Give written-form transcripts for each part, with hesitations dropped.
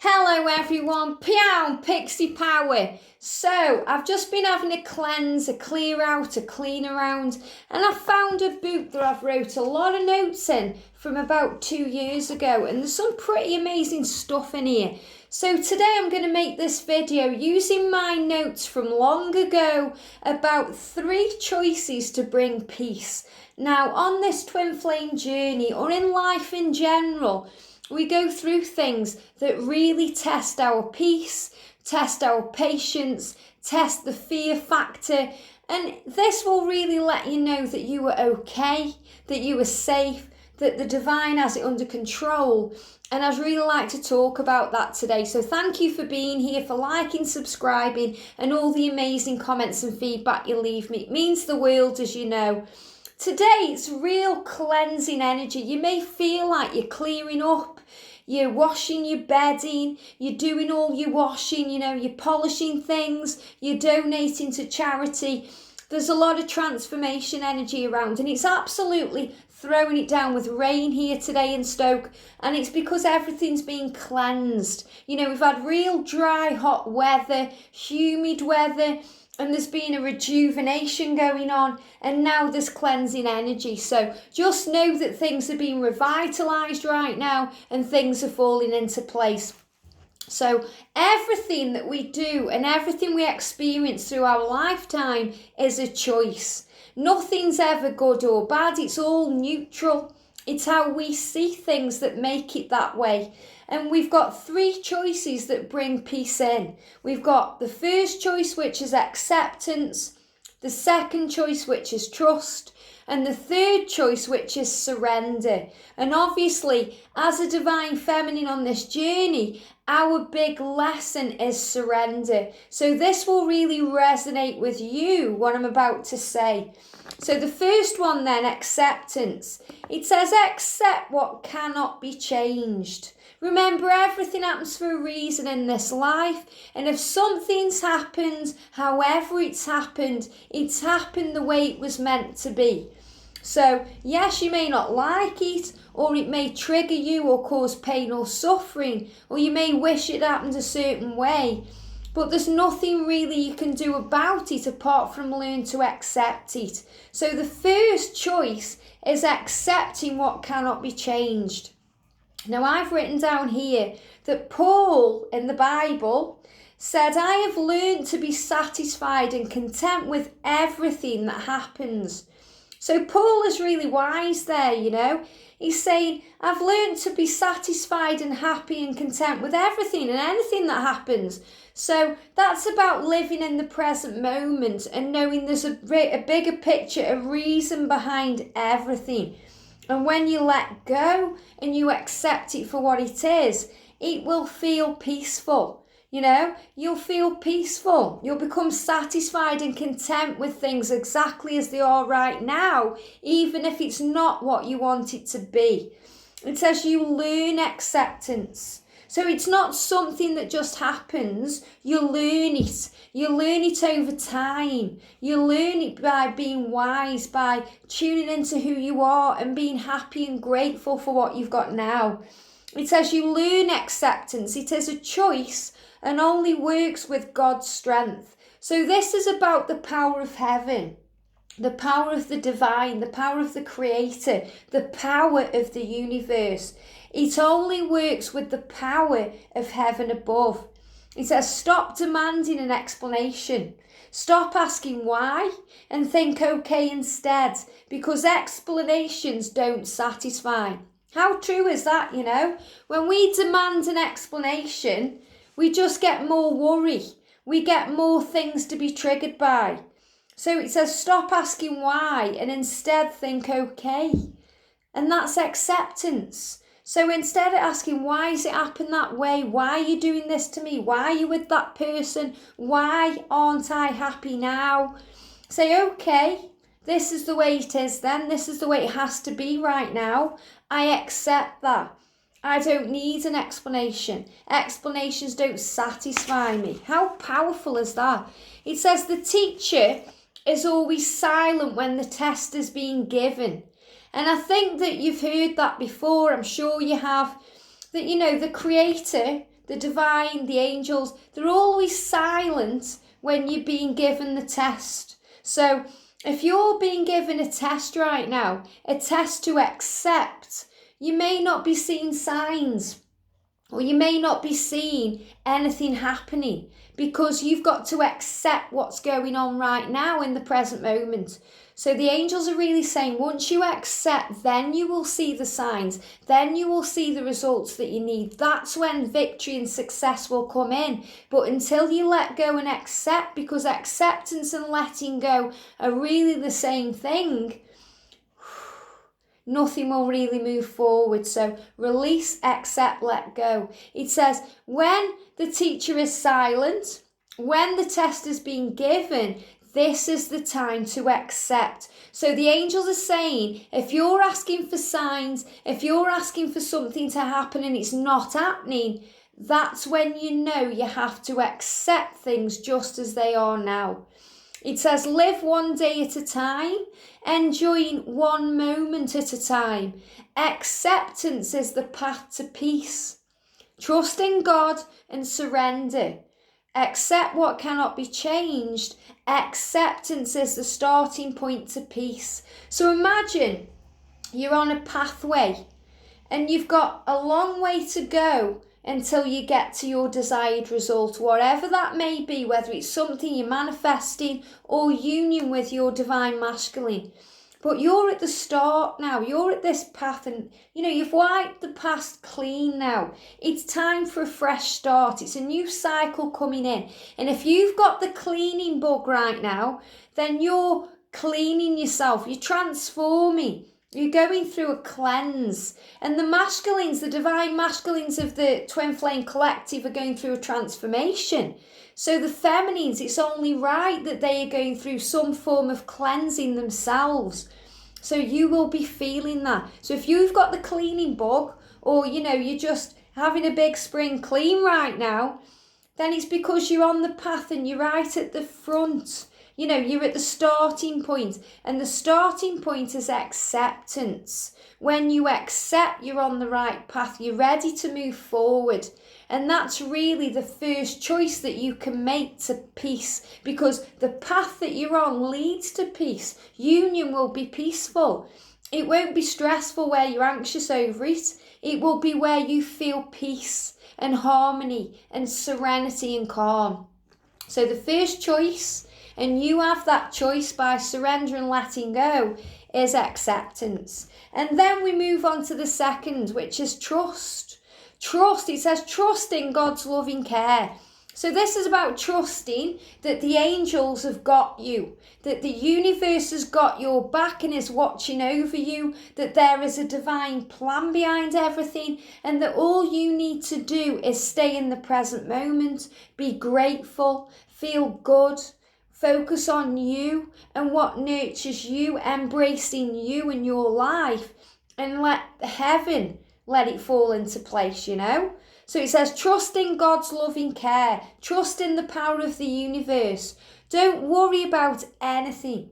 Hello everyone, Peow Pixie Power. So, I've just been having a cleanse, a clear out, a clean around, and I found a book that I've wrote a lot of notes in from about 2 years ago, and there's some pretty amazing stuff in here. So today I'm going to make this video using my notes from long ago about 3 choices to bring peace. Now, on this twin flame journey, or in life in general, we go through things that really test our peace, test our patience, test the fear factor, and this will really let you know that you are okay, that you are safe, that the divine has it under control. And I'd really like to talk about that today. So thank you for being here, for liking, subscribing, and all the amazing comments and feedback you leave me. It means the world, as you know. Today, it's real cleansing energy. You may feel like you're clearing up, you're washing your bedding, you're doing all your washing, you're polishing things, you're donating to charity. There's a lot of transformation energy around, and it's absolutely throwing it down with rain here today in Stoke, and it's because everything's being cleansed. We've had real dry, hot weather, humid weather, and there's been a rejuvenation going on, and now there's cleansing energy. So just know that things are being revitalized right now and things are falling into place. So everything that we do and everything we experience through our lifetime is a choice. Nothing's ever good or bad, it's all neutral. It's how we see things that make it that way. And we've got 3 choices that bring peace in. We've got the first choice, which is acceptance, the second choice, which is trust, and the third choice, which is surrender. And obviously, as a divine feminine on this journey, our big lesson is surrender. So this will really resonate with you, what I'm about to say. So the first one then, acceptance. It says, accept what cannot be changed. Remember, everything happens for a reason in this life, and if something's happened, however it's happened the way it was meant to be. So, yes, you may not like it, or it may trigger you or cause pain or suffering, or you may wish it happened a certain way, but there's nothing really you can do about it apart from learn to accept it. So the first choice is accepting what cannot be changed. Now, I've written down here that Paul in the Bible said, I have learned to be satisfied and content with everything that happens. So Paul is really wise there, He's saying, I've learned to be satisfied and happy and content with everything and anything that happens. So that's about living in the present moment and knowing there's a bigger picture, a reason behind everything. And when you let go and you accept it for what it is, it will feel peaceful. You'll feel peaceful. You'll become satisfied and content with things exactly as they are right now, even if it's not what you want it to be. It says you learn acceptance. So it's not something that just happens. You learn it. You learn it over time. You learn it by being wise, by tuning into who you are and being happy and grateful for what you've got now. It says you learn acceptance. It is a choice and only works with God's strength. So this is about the power of heaven, the power of the divine, the power of the creator, the power of the universe. It only works with the power of heaven above. It says stop demanding an explanation. Stop asking why and think okay instead, because explanations don't satisfy. How true is that, When we demand an explanation, we just get more worry. We get more things to be triggered by. So it says stop asking why and instead think okay. And that's acceptance. So instead of asking, why has it happened that way? Why are you doing this to me? Why are you with that person? Why aren't I happy now? Say, okay, this is the way it is then. This is the way it has to be right now. I accept that. I don't need an explanation. Explanations don't satisfy me. How powerful is that? It says the teacher is always silent when the test is being given. And I think that you've heard that before, I'm sure you have, that, the creator, the divine, the angels, they're always silent when you're being given the test. So if you're being given a test right now, a test to accept, you may not be seeing signs, or you may not be seeing anything happening, because you've got to accept what's going on right now in the present moment. So the angels are really saying, once you accept, then you will see the signs, then you will see the results that you need. That's when victory and success will come in. But until you let go and accept, because acceptance and letting go are really the same thing, nothing will really move forward. So release, accept, let go. It says, when the teacher is silent, when the test is being given, this is the time to accept. So the angels are saying, if you're asking for signs, if you're asking for something to happen and it's not happening, that's when you know you have to accept things just as they are now. It says, live one day at a time, enjoying one moment at a time. Acceptance is the path to peace. Trust in God and surrender. Accept what cannot be changed. Acceptance is the starting point to peace. So imagine you're on a pathway and you've got a long way to go until you get to your desired result, whatever that may be, whether it's something you're manifesting or union with your divine masculine. But you're at the start now, you're at this path, and you've wiped the past clean now. It's time for a fresh start. It's a new cycle coming in. And if you've got the cleaning bug right now, then you're cleaning yourself, you're transforming. You're going through a cleanse. And the masculines, the divine masculines of the Twin Flame Collective are going through a transformation. So the feminines, it's only right that they are going through some form of cleansing themselves. So you will be feeling that. So if you've got the cleaning bug, or you're just having a big spring clean right now, then it's because you're on the path and you're right at the front. You're at the starting point, and the starting point is acceptance. When you accept you're on the right path, you're ready to move forward. And that's really the first choice that you can make to peace, because the path that you're on leads to peace. Union will be peaceful. It won't be stressful where you're anxious over it. It will be where you feel peace and harmony and serenity and calm. So the first choice, and you have that choice by surrender and letting go, is acceptance. And then we move on to the second, which is trust. Trust, it says, trust in God's loving care. So this is about trusting that the angels have got you, that the universe has got your back and is watching over you, that there is a divine plan behind everything, and that all you need to do is stay in the present moment, be grateful, feel good, focus on you and what nurtures you, embracing you and your life, and let heaven let it fall into place, So it says, trust in God's loving care. Trust in the power of the universe. Don't worry about anything.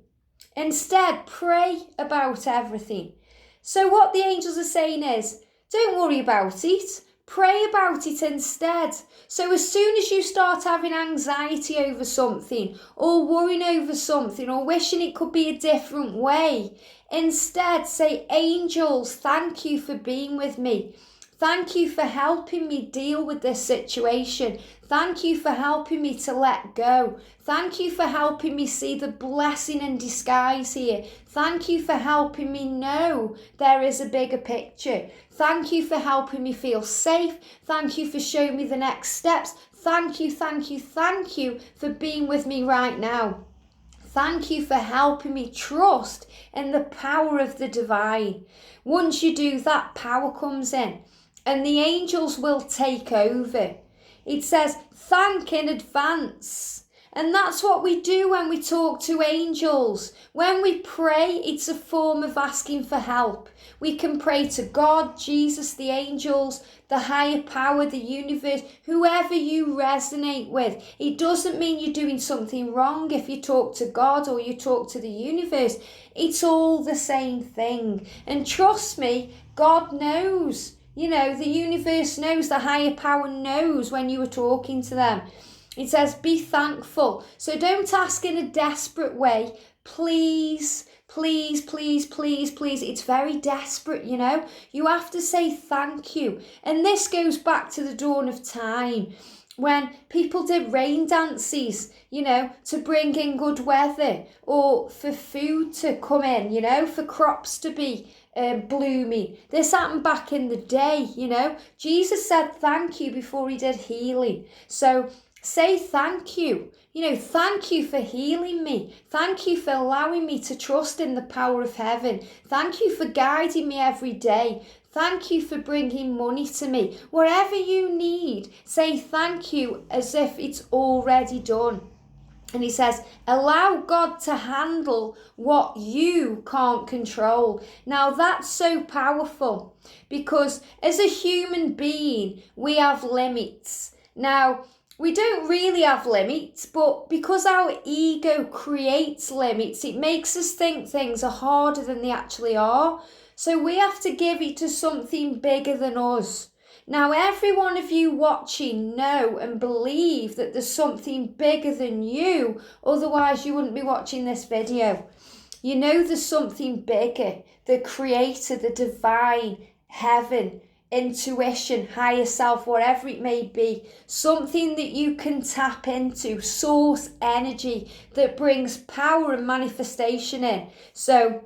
Instead, pray about everything. So what the angels are saying is, don't worry about it. Pray about it instead. So as soon as you start having anxiety over something, or worrying over something, or wishing it could be a different way, instead say, angels, thank you for being with me. Thank you for helping me deal with this situation. Thank you for helping me to let go. Thank you for helping me see the blessing in disguise here. Thank you for helping me know there is a bigger picture. Thank you for helping me feel safe. Thank you for showing me the next steps. Thank you, thank you, thank you for being with me right now. Thank you for helping me trust in the power of the divine. Once you do that, power comes in and the angels will take over. It says, thank in advance. And that's what we do when we talk to angels. When we pray, it's a form of asking for help. We can pray to God, Jesus, the angels, the higher power, the universe, whoever you resonate with. It doesn't mean you're doing something wrong if you talk to God or you talk to the universe. It's all the same thing. And trust me, God knows. The universe knows, the higher power knows when you are talking to them. It says, be thankful. So don't ask in a desperate way. Please, please, please, please, please. It's very desperate, You have to say thank you. And this goes back to the dawn of time, when people did rain dances, to bring in good weather, or for food to come in, for crops to be blooming. This happened back in the day, Jesus said thank you before he did healing. So say thank you. Thank you for healing me. Thank you for allowing me to trust in the power of heaven. Thank you for guiding me every day. Thank you for bringing money to me. Whatever you need, say thank you as if it's already done. And he says, allow God to handle what you can't control. Now that's so powerful, because as a human being, we have limits. Now, we don't really have limits, but because our ego creates limits, it makes us think things are harder than they actually are. So we have to give it to something bigger than us. Now, every one of you watching know and believe that there's something bigger than you, otherwise you wouldn't be watching this video. There's something bigger, the creator, the divine, heaven, intuition, higher self, whatever it may be, something that you can tap into, source energy that brings power and manifestation in. So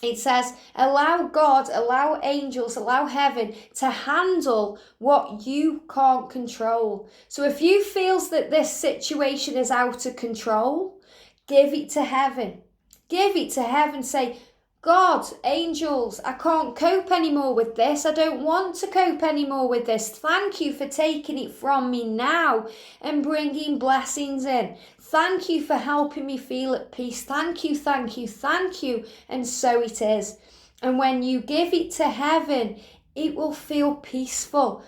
it says, allow God, allow angels, allow heaven to handle what you can't control. So if you feel that this situation is out of control, give it to heaven. Give it to heaven. Say, God, angels, I can't cope anymore with this. I don't want to cope anymore with this. Thank you for taking it from me now and bringing blessings in. Thank you for helping me feel at peace. Thank you, thank you, thank you. And so it is. And when you give it to heaven, it will feel peaceful.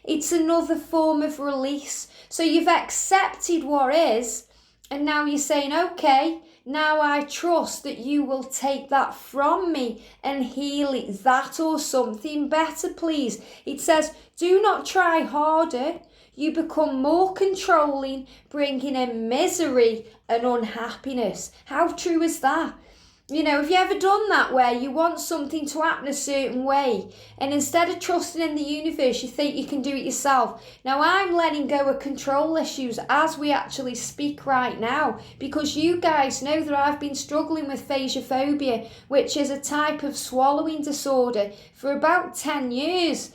It's another form of release. So you've accepted what is, and now you're saying, okay, now I trust that you will take that from me and heal it, that or something better, please. It says, do not try harder. You become more controlling, bringing in misery and unhappiness. How true is that? Have you ever done that, where you want something to happen a certain way, and instead of trusting in the universe, you think you can do it yourself? Now, I'm letting go of control issues as we actually speak right now, because you guys know that I've been struggling with phagophobia, which is a type of swallowing disorder, for about 10 years.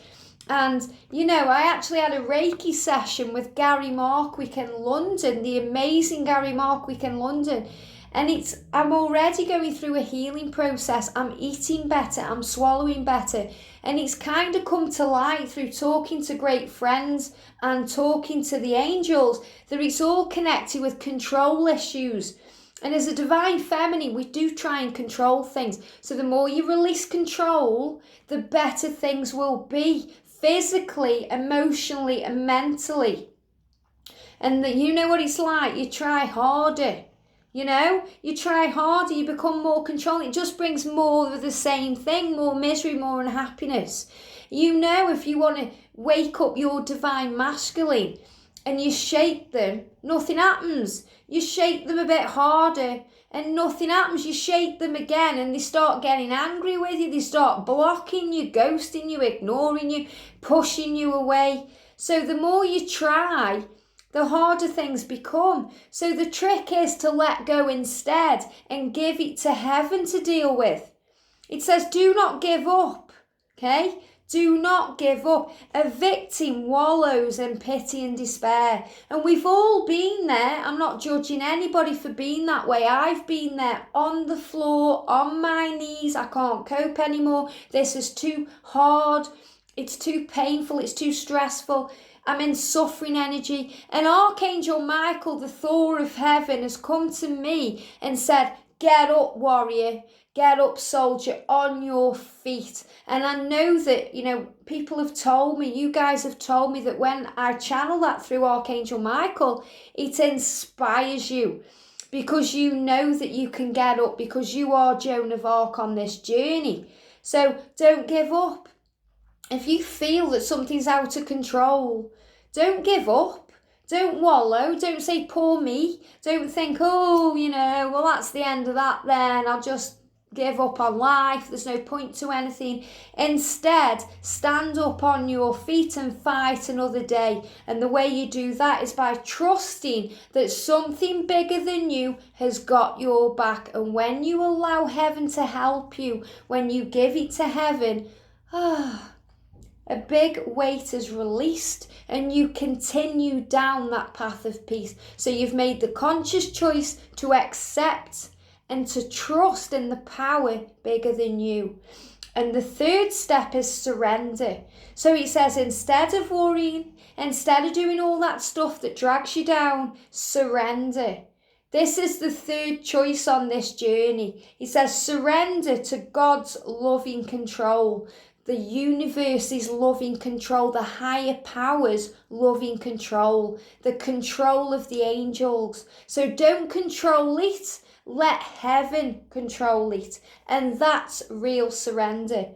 And, I actually had a Reiki session with Gary Markwick in London, the amazing Gary Markwick in London. And I'm already going through a healing process. I'm eating better. I'm swallowing better. And it's kind of come to light through talking to great friends and talking to the angels that it's all connected with control issues. And as a divine feminine, we do try and control things. So the more you release control, the better things will be, physically, emotionally, and mentally. And you know what it's like. You try harder. You try harder, you become more controlling. It just brings more of the same thing, more misery, more unhappiness. If you want to wake up your divine masculine and you shake them, nothing happens. You shake them a bit harder and nothing happens. You shake them again and they start getting angry with you. They start blocking you, ghosting you, ignoring you, pushing you away. So the more you try, the harder things become. So the trick is to let go instead and give it to heaven to deal with. It says, do not give up, okay? Do not give up. A victim wallows in pity and despair. And we've all been there. I'm not judging anybody for being that way. I've been there on the floor, on my knees. I can't cope anymore. This is too hard. It's too painful. It's too stressful. I'm in suffering energy. And Archangel Michael, the Thor of heaven, has come to me and said, get up, warrior. Get up, soldier, on your feet. And I know that, people have told me, you guys have told me that when I channel that through Archangel Michael, it inspires you because you know that you can get up, because you are Joan of Arc on this journey. So don't give up. if you feel that something's out of control, don't give up. Don't wallow. Don't say, poor me. Don't think, oh, well, that's the end of that then. I'll just give up on life. There's no point to anything. Instead, stand up on your feet and fight another day. And the way you do that is by trusting that something bigger than you has got your back. And when you allow heaven to help you, when you give it to heaven, a big weight is released and you continue down that path of peace. So you've made the conscious choice to accept and to trust in the power bigger than you. And the third step is surrender. So he says, instead of worrying, instead of doing all that stuff that drags you down, surrender. This is the third choice on this journey. He says, surrender to God's loving control. The universe's loving control, the higher powers' loving control, the control of the angels. So don't control it, let heaven control it. And that's real surrender.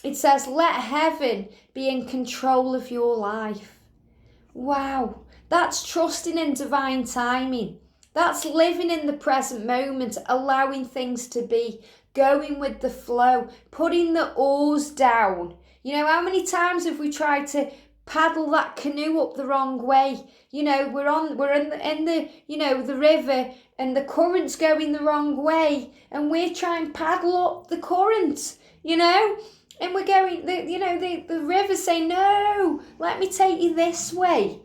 It says, let heaven be in control of your life. Wow, that's trusting in divine timing. That's living in the present moment, allowing things to be. Going with the flow, putting the oars down. How many times have we tried to paddle that canoe up the wrong way? We're in the river and the current's going the wrong way, and we're trying to paddle up the current, and we're going, the river's saying, no, let me take you this way.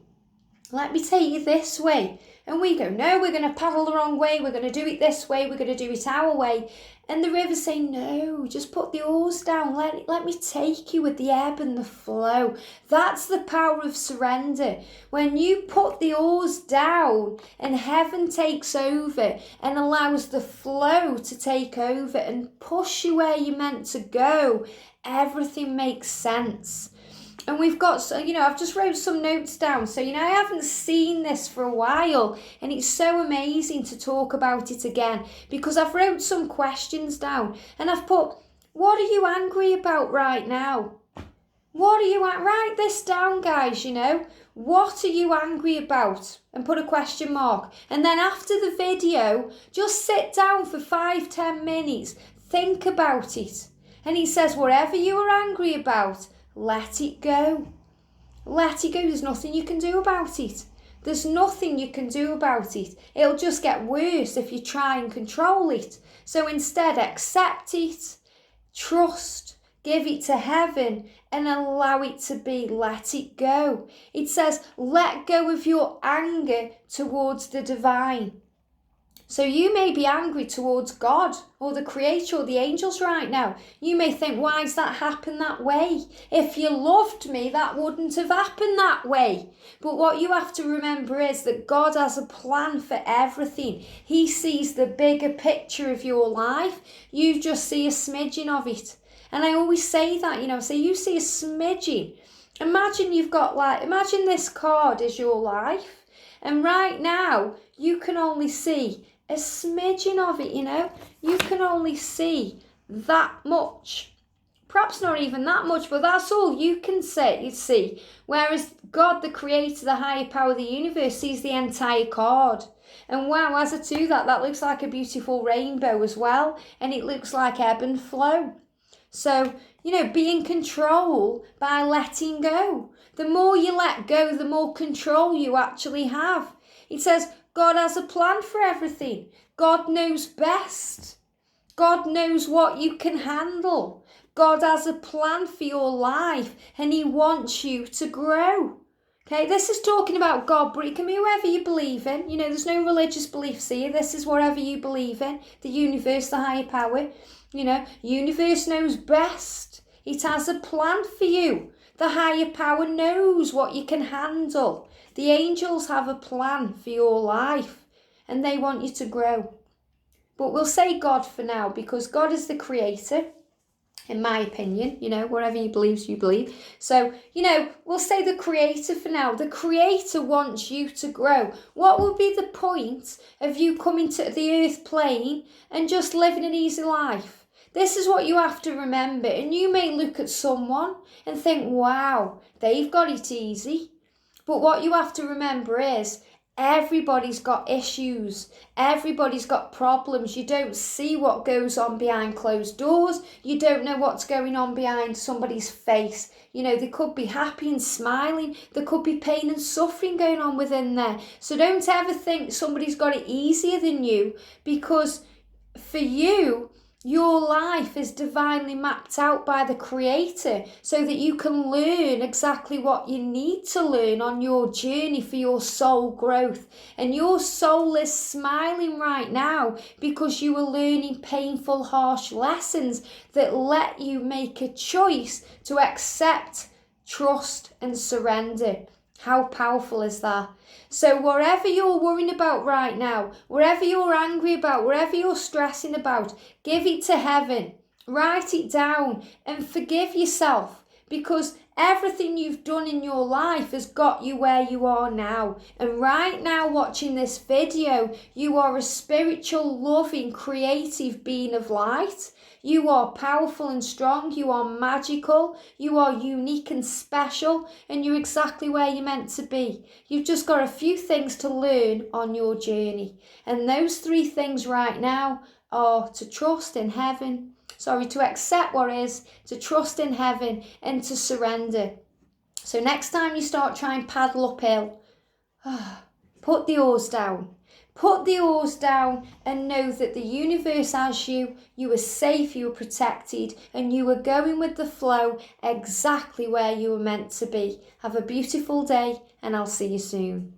Let me take you this way. And we go, no, we're going to paddle the wrong way. We're going to do it this way. We're going to do it our way. And the river's saying, no, just put the oars down. Let me take you with the ebb and the flow. That's the power of surrender. When you put the oars down and heaven takes over and allows the flow to take over and push you where you're meant to go, everything makes sense. And we've got, I've just wrote some notes down. So, I haven't seen this for a while. And it's so amazing to talk about it again. Because I've wrote some questions down. And I've put, what are you angry about right now? Write this down, guys, What are you angry about? And put a question mark. And then after the video, just sit down for 5-10 minutes. Think about it. And he says, whatever you are angry about, let it go. Let it go. There's nothing you can do about it. There's nothing you can do about it. It'll just get worse if you try and control it. So instead, accept it, trust, give it to heaven and allow it to be. Let it go. It says, let go of your anger towards the divine. So you may be angry towards God or the Creator or the angels right now. You may think, why has that happened that way? If you loved me, that wouldn't have happened that way. But what you have to remember is that God has a plan for everything. He sees the bigger picture of your life. You just see a smidgen of it. And I always say that, so you see a smidgen. Imagine imagine this card is your life. And right now, you can only see a smidgen of it, You can only see that much. Perhaps not even that much, but that's all you can see. Whereas God, the Creator, the higher power of the universe, sees the entire card. And wow, as I do that looks like a beautiful rainbow as well. And it looks like ebb and flow. So, be in control by letting go. The more you let go, the more control you actually have. It says, God has a plan for everything. God knows best. God knows what you can handle. God has a plan for your life and He wants you to grow. Okay, this is talking about God, but it can be whoever you believe in. There's no religious beliefs here. This is whatever you believe in. The universe, the higher power. Universe knows best. It has a plan for you. The higher power knows what you can handle. The angels have a plan for your life and they want you to grow. But we'll say God for now because God is the Creator, in my opinion, whatever you believe. So, we'll say the Creator for now. The Creator wants you to grow. What would be the point of you coming to the earth plane and just living an easy life? This is what you have to remember. And you may look at someone and think, wow, they've got it easy. But what you have to remember is everybody's got issues. Everybody's got problems. You don't see what goes on behind closed doors. You don't know what's going on behind somebody's face. You know, they could be happy and smiling. There could be pain and suffering going on within there. So don't ever think somebody's got it easier than you, because for you, your life is divinely mapped out by the Creator so that you can learn exactly what you need to learn on your journey for your soul growth. And your soul is smiling right now because you are learning painful, harsh lessons that let you make a choice to accept, trust, and surrender. How powerful is that? So whatever you're worrying about right now, wherever you're angry about, wherever you're stressing about, give it to heaven. Write it down and forgive yourself, because everything you've done in your life has got you where you are now. And right now, watching this video, you are a spiritual, loving, creative being of light. You are powerful and strong. You are magical. You are unique and special. And you're exactly where you're meant to be. You've just got a few things to learn on your journey. And those 3 things right now are to trust in heaven. To accept what is, to trust in heaven, and to surrender. So next time you start trying to paddle uphill, put the oars down. Put the oars down and know that the universe has you. You are safe, you are protected, and you are going with the flow exactly where you were meant to be. Have a beautiful day, and I'll see you soon.